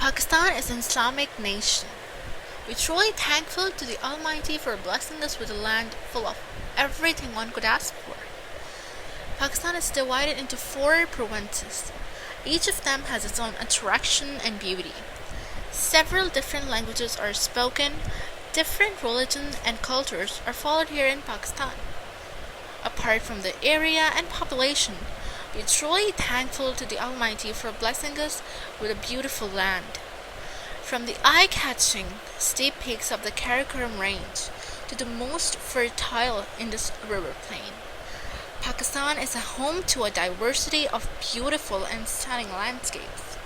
Pakistan is an Islamic nation. We're truly thankful to the Almighty for blessing us with a land full of everything one could ask for. Pakistan is divided into 4 provinces. Each of them has its own attraction and beauty. Several different languages are spoken, different religions and cultures are followed here in Pakistan. Apart from the area and population, we're truly thankful to the Almighty for blessing us with a beautiful land. From the eye-catching steep peaks of the Karakoram Range to the most fertile Indus River Plain, Pakistan is a home to a diversity of beautiful and stunning landscapes.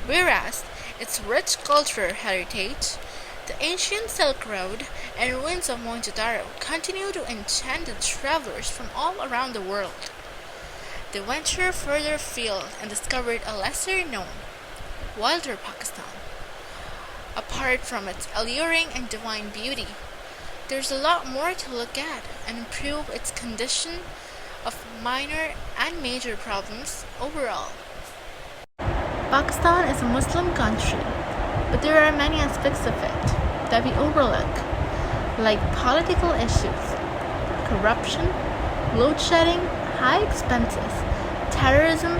Whereas its rich cultural heritage, the ancient Silk Road and ruins of Mohenjo-daro continue to enchant the travelers from all around the world. They ventured further afield and discovered a lesser-known, wilder Pakistan. Apart from its alluring and divine beauty, there's a lot more to look at and improve its condition of minor and major problems overall. Pakistan is a Muslim country, but there are many aspects of it that we overlook, like political issues, corruption, load shedding, high expenses, terrorism,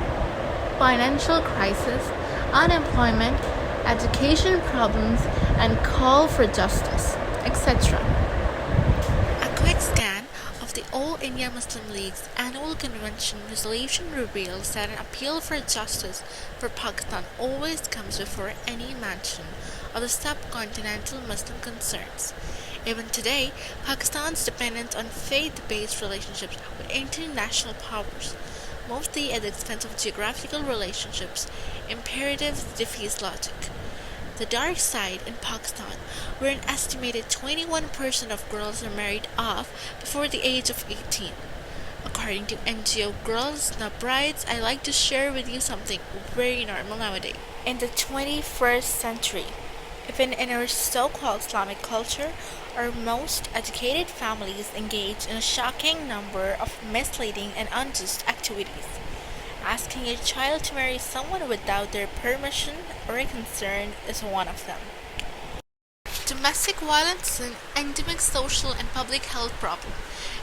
financial crisis, unemployment, education problems, and call for justice, etc. A quick scan of the All India Muslim League's annual convention resolution reveals that an appeal for justice for Pakistan always comes before any mention of the subcontinental Muslim concerns. Even today, Pakistan's dependence on faith-based relationships with international powers, mostly at the expense of geographical relationships, imperatives defeats logic. The dark side in Pakistan, where an estimated 21% of girls are married off before the age of 18. According to NGO Girls Not Brides, I like to share with you something very normal nowadays. In the 21st century, even in our so-called Islamic culture, our most educated families engage in a shocking number of misleading and unjust activities. Asking your child to marry someone without their permission or consent is one of them. Domestic violence is an endemic social and public health problem.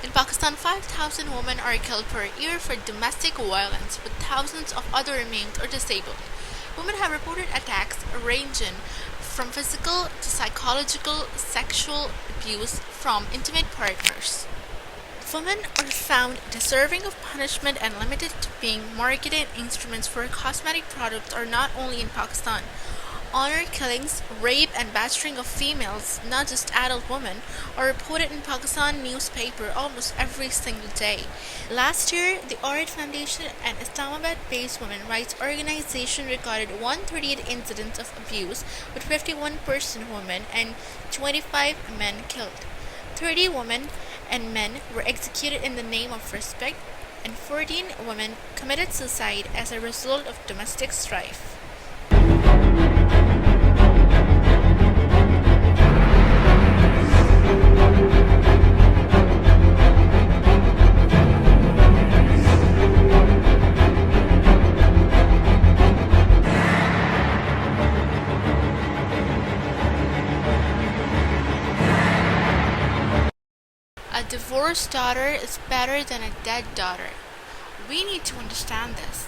In Pakistan, 5,000 women are killed per year for domestic violence, with thousands of others maimed or disabled. Women have reported attacks ranging from physical to psychological sexual abuse from intimate partners. Women are found deserving of punishment and limited to being marketed instruments for cosmetic products are not only in Pakistan. Honor killings, rape and battering of females, not just adult women, are reported in Pakistan newspaper almost every single day. Last year, the Arid Foundation, an Islamabad-based women rights organization, recorded 138 incidents of abuse, with 51% women and 25 men killed. 30 women and men were executed in the name of respect, and 14 women committed suicide as a result of domestic strife. A divorced daughter is better than a dead daughter. We need to understand this.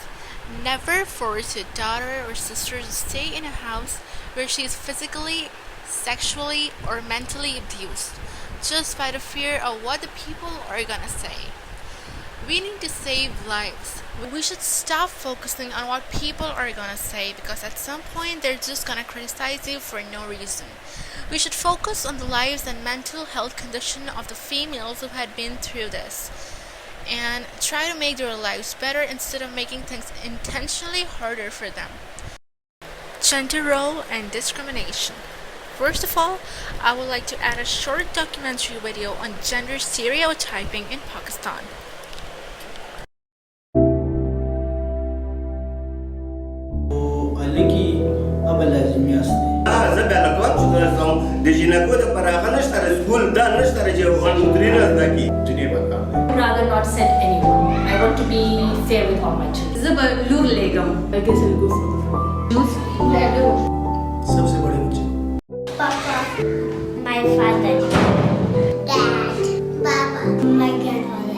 Never force your daughter or sister to stay in a house where she is physically, sexually, or mentally abused, just by the fear of what the people are gonna say. We need to save lives. We should stop focusing on what people are gonna say, because at some point they're just gonna criticize you for no reason. We should focus on the lives and mental health condition of the females who had been through this, and try to make their lives better instead of making things intentionally harder for them. Gender role and discrimination. First of all, I would like to add a short documentary video on gender stereotyping in Pakistan. Rather not send anyone. I want to be fair with all my children. father. Dad. Baba. My grandfather.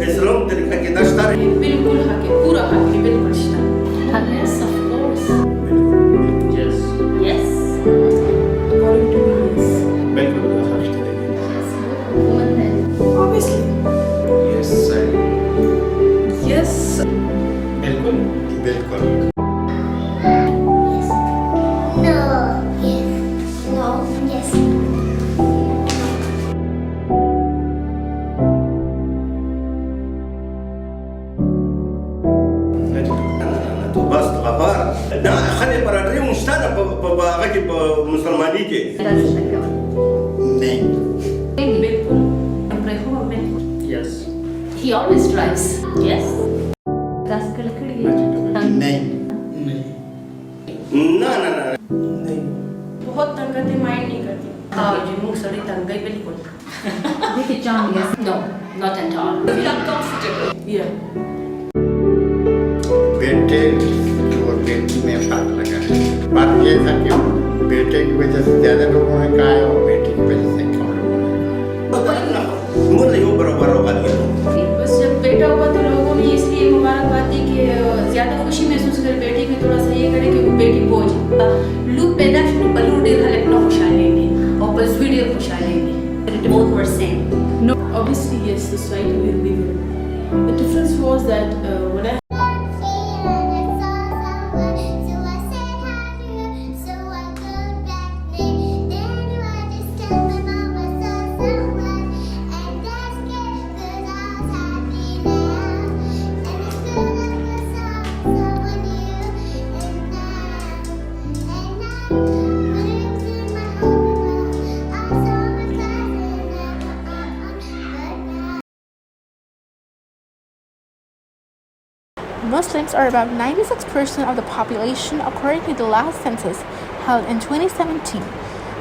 اسلام تلك كده اشتري बिल्कुल हक है पूरा हक है बिल्कुल शिता yes of course yes yes according to me yes بالكل خرجت woman है obviously yes yes بالكل بالكل No. Yes. No. Yes. بس غفار ده خلي برادري مشتاق بغاكي بمسلمانيتي नहीं बिल्कुल अब्राहम बिल्कुल yes he always drives yes दस कलकड़ी नहीं ना ना ना बहुत तंग करते माइंड नहीं करती हाँ जी मुंह सड़ी तंग गई बिल्कुल देखिए चांद yes no not at all feel uncomfortable yeah बेटे और बेटी में फर्क लगा है बात ये था कि बेटे की वजह से ज़्यादा लोगों ने कहा है और बेटी की वजह से कम लोगों ने कहा मुझे यो बराबर होगा बस जब बेटा हुआ तो लोगों ने इसलिए मुबारकबाद दी कि ज़्यादा खुशी महसूस करे बेटी में थोड़ा सा ये करे कि वो बेटी बोझ लोग पैदा शुरू बलू डेर हले अपना खुशहाल लेंगे और बस भी डेर खुशहाल लेंगे both were same No, obviously yes, society will be good. The difference was that when I Muslims are about 96% of the population according to the last census held in 2017.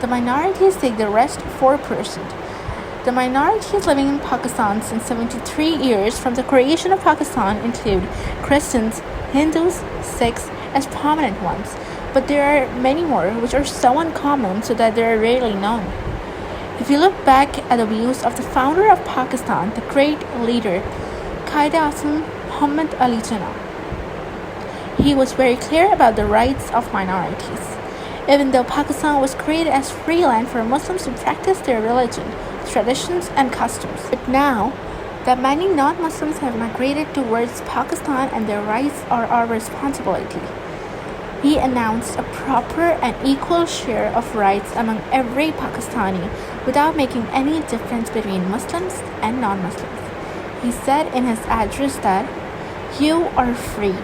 The minorities take the rest 4%. The minorities living in Pakistan since 73 years from the creation of Pakistan include Christians, Hindus, Sikhs as prominent ones, but there are many more which are so uncommon so that they are rarely known. If you look back at the views of the founder of Pakistan, the great leader Qaeda-e-Azam Muhammad Ali Jinnah, he was very clear about the rights of minorities. Even though Pakistan was created as free land for Muslims to practice their religion, traditions, and customs, but now that many non-Muslims have migrated towards Pakistan and their rights are our responsibility. He announced a proper and equal share of rights among every Pakistani without making any difference between Muslims and non-Muslims. He said in his address that you are free.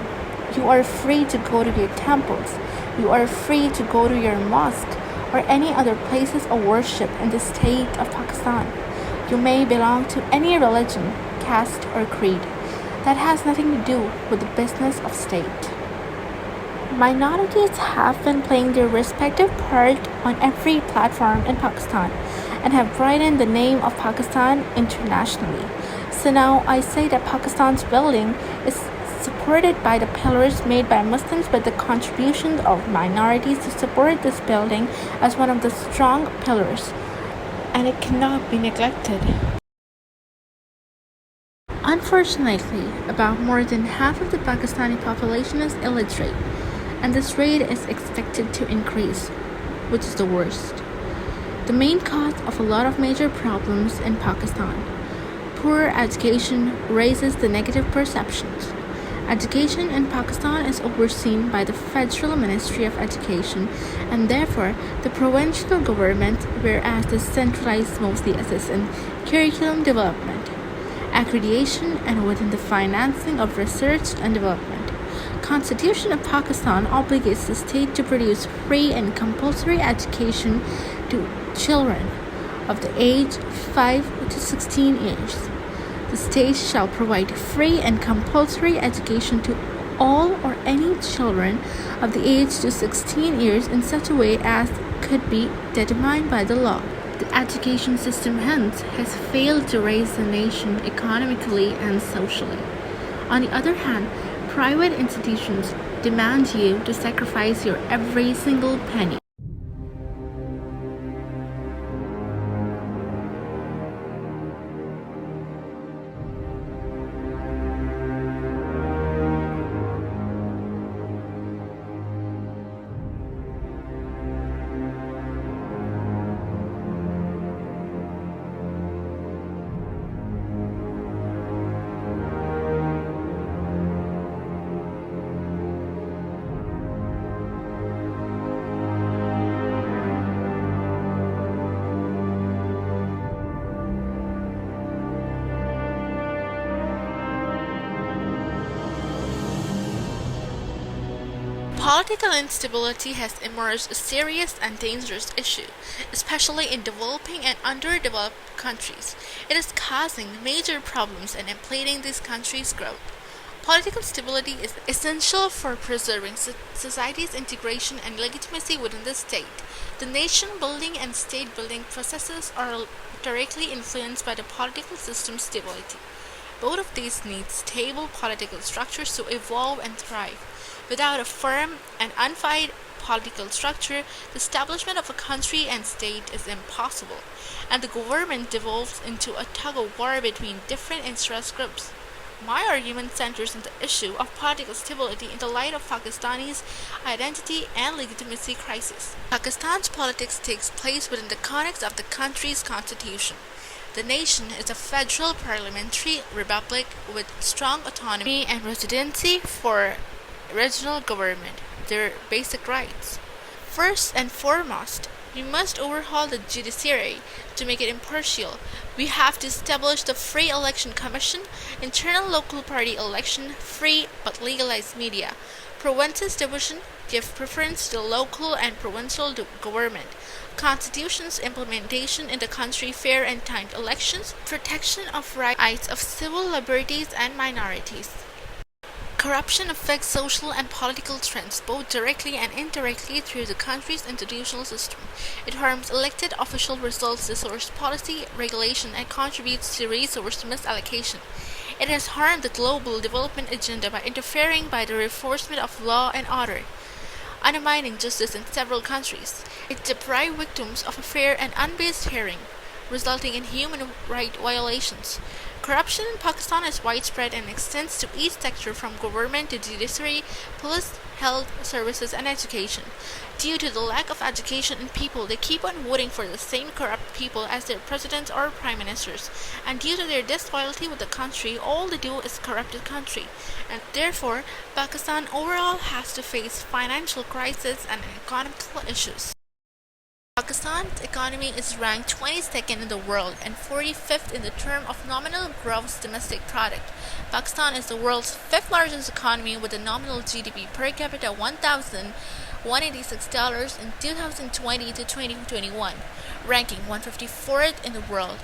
You are free to go to your temples. You are free to go to your mosque or any other places of worship in the state of Pakistan. You may belong to any religion, caste, or creed. That has nothing to do with the business of state. Minorities have been playing their respective part on every platform in Pakistan and have brightened the name of Pakistan internationally. So now I say that Pakistan's building is supported by the pillars made by Muslims, but the contribution of minorities to support this building as one of the strong pillars, and it cannot be neglected. Unfortunately, about more than half of the Pakistani population is illiterate, and this rate is expected to increase, which is the worst. The main cause of a lot of major problems in Pakistan. Poor education raises the negative perceptions. Education in Pakistan is overseen by the Federal Ministry of Education and therefore the provincial government, whereas the centralized mostly assists in curriculum development, accreditation, and within the financing of research and development. Constitution of Pakistan obligates the state to produce free and compulsory education to children of the age 5 to 16 years. The state shall provide free and compulsory education to all or any children of the age to 16 years in such a way as could be determined by the law. The education system, hence, has failed to raise the nation economically and socially. On the other hand, private institutions demand you to sacrifice your every single penny. Political instability has emerged a serious and dangerous issue, especially in developing and underdeveloped countries. It is causing major problems and impeding these countries' growth. Political stability is essential for preserving society's integration and legitimacy within the state. The nation building and state building processes are directly influenced by the political system's stability. Both of these need stable political structures to evolve and thrive. Without a firm and unified political structure, the establishment of a country and state is impossible, and the government devolves into a tug-of-war between different interest groups. My argument centers on the issue of political stability in the light of Pakistani's identity and legitimacy crisis. Pakistan's politics takes place within the context of the country's constitution. The nation is a federal parliamentary republic with strong autonomy and residency for regional government, their basic rights. First and foremost, we must overhaul the judiciary to make it impartial. We have to establish the Free Election Commission, internal local party election, free but legalized media, provinces division, give preference to the local and provincial government, constitution's implementation in the country, fair and timed elections, protection of rights of civil liberties and minorities. Corruption affects social and political trends both directly and indirectly through the country's institutional system. It harms elected official results, distorts policy, regulation, and contributes to resource misallocation. It has harmed the global development agenda by interfering by the reinforcement of law and order, undermining justice in several countries. It deprived victims of a fair and unbiased hearing, resulting in human rights violations. Corruption in Pakistan is widespread and extends to each sector from government to judiciary, police, health services, and education. Due to the lack of education in people, they keep on voting for the same corrupt people as their presidents or prime ministers. And due to their disloyalty with the country, all they do is corrupted country. And therefore, Pakistan overall has to face financial crisis and economical issues. Pakistan's economy is ranked 22nd in the world and 45th in the term of nominal gross domestic product. Pakistan is the world's fifth largest economy with a nominal GDP per capita $1,186 in 2020 to 2021, ranking 154th in the world,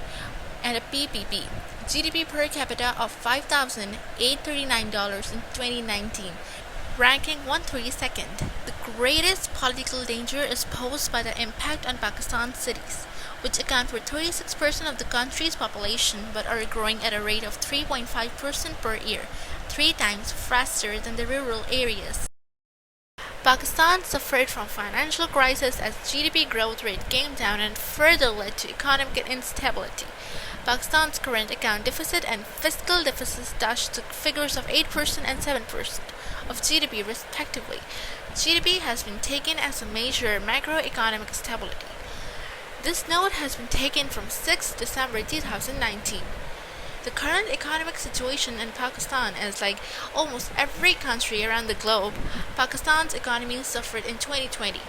and a PPP GDP per capita of $5,839 in 2019. Ranking 132nd. The greatest political danger is posed by the impact on Pakistan's cities, which account for 36% of the country's population but are growing at a rate of 3.5% per year, 3 times faster than the rural areas. Pakistan suffered from financial crisis as GDP growth rate came down and further led to economic instability. Pakistan's current account deficit and fiscal deficit touched to figures of 8% and 7% of GDP respectively. GDP has been taken as a measure of macroeconomic stability. This note has been taken from 6 December 2019. The current economic situation in Pakistan is like almost every country around the globe. Pakistan's economy suffered in 2020.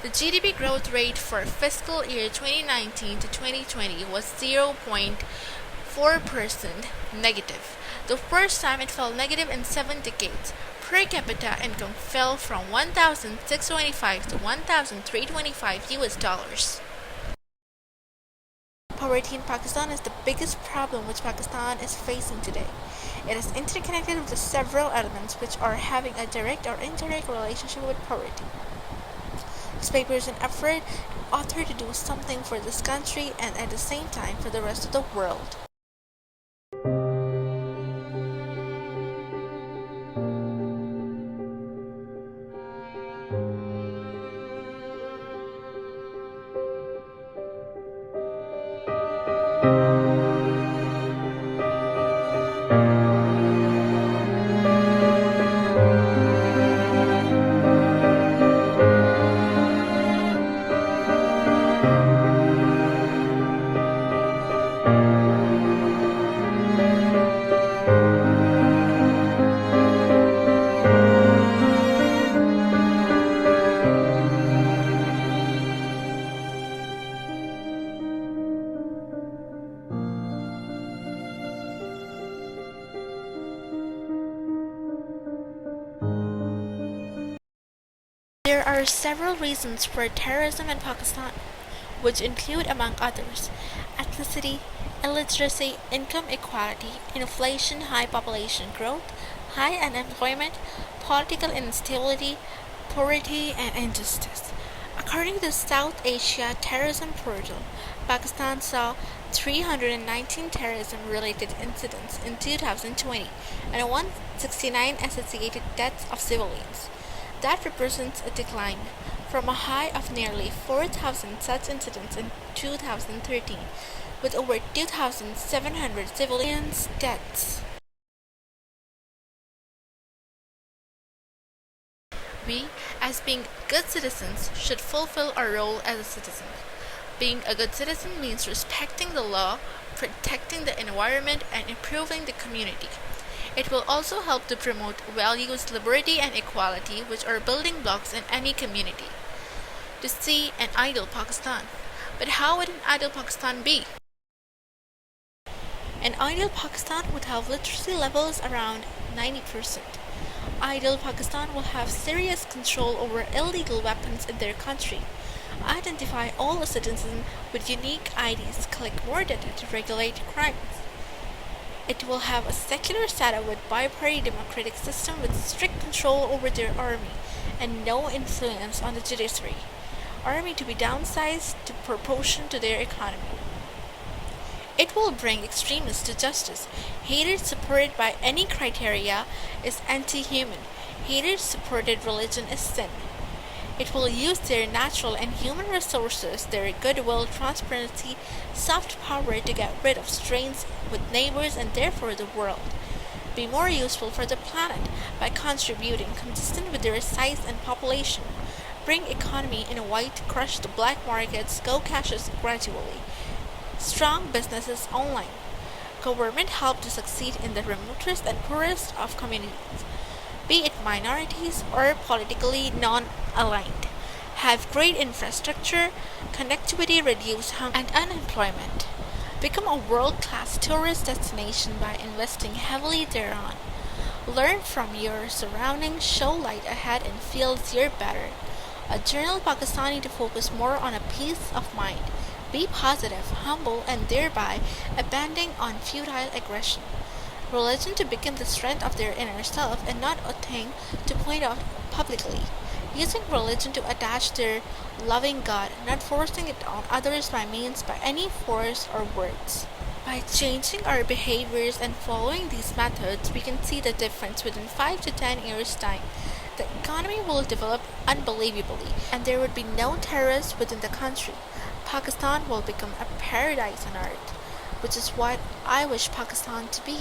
The GDP growth rate for fiscal year 2019 to 2020 was 0.4% negative, the first time it fell negative in 7 decades. Per capita income fell from $1,625 to $1,325 US. Poverty in Pakistan is the biggest problem which Pakistan is facing today. It is interconnected with the several elements which are having a direct or indirect relationship with poverty. Newspapers and effort author to do something for this country and at the same time for the rest of the world. There are several reasons for terrorism in Pakistan, which include, among others, ethnicity, illiteracy, income equality, inflation, high population growth, high unemployment, political instability, poverty, and injustice. According to the South Asia Terrorism Portal, Pakistan saw 319 terrorism-related incidents in 2020 and 169 associated deaths of civilians. That represents a decline from a high of nearly 4,000 such incidents in 2013, with over 2,700 civilians' deaths. We, as being good citizens, should fulfill our role as a citizen. Being a good citizen means respecting the law, protecting the environment, and improving the community. It will also help to promote values, liberty, and equality, which are building blocks in any community. To see an ideal Pakistan. But how would an ideal Pakistan be? An ideal Pakistan would have literacy levels around 90%. Ideal Pakistan will have serious control over illegal weapons in their country. Identify all the citizens with unique IDs, collect more data to regulate crimes. It will have a secular setup with bi-party democratic system with strict control over their army and no influence on the judiciary. Army to be downsized to proportion to their economy. It will bring extremists to justice. Hatred supported by any criteria is anti-human. Hatred supported religion is sin. It will use their natural and human resources, their goodwill, transparency, soft power to get rid of strains with neighbors and therefore the world. Be more useful for the planet by contributing consistent with their size and population. Bring economy in white, crush the black markets, go cashless gradually. Strong businesses online. Government help to succeed in the remotest and poorest of communities, be it minorities or politically non-aligned. Have great infrastructure, connectivity, reduce hunger and unemployment. Become a world-class tourist destination by investing heavily thereon. Learn from your surroundings, show light ahead in fields you're better. A general Pakistani to focus more on a peace of mind. Be positive, humble, and thereby abandoning on futile aggression. Religion to become the strength of their inner self and not a thing to point out publicly. Using religion to attach their loving God, not forcing it on others by means by any force or words. By changing our behaviors and following these methods, we can see the difference within 5 to 10 years' time. The economy will develop unbelievably, and there would be no terrorists within the country. Pakistan will become a paradise on earth, which is what I wish Pakistan to be.